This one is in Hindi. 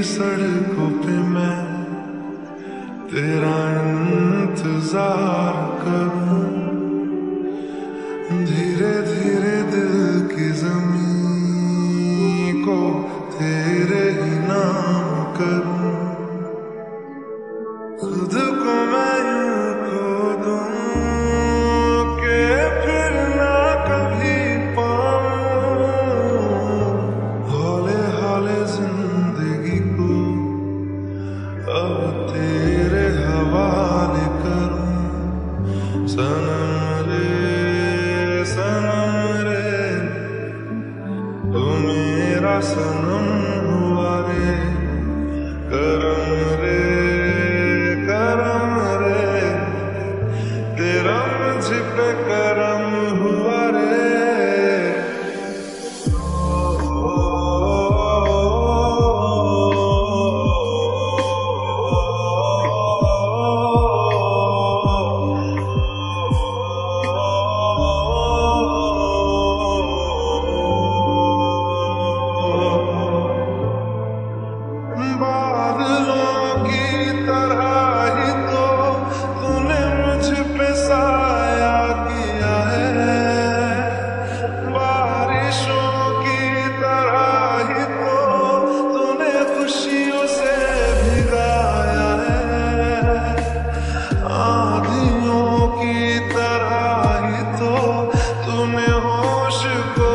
सड़कों पे मैं तेरा इंतजार करूं, धीरे धीरे दिल की ज़मीं को तेरे ही नाम करूं, खुद को मैं यूं खो दूं कि फिर ना कभी पाऊं, हौले हौले जिंदगी को अब तेरे हवाले करूं। सनम रे तू मेरा सनम हुआ रे, करम रे तेरा मुझ पे करम हुआ रे। बादलों की तरह ही तो तूने मुझ पे साया किया है, बारिशों की तरह ही तो तूने खुशियों से भिगाया है, आंधियों की तरह ही तो तूने होश को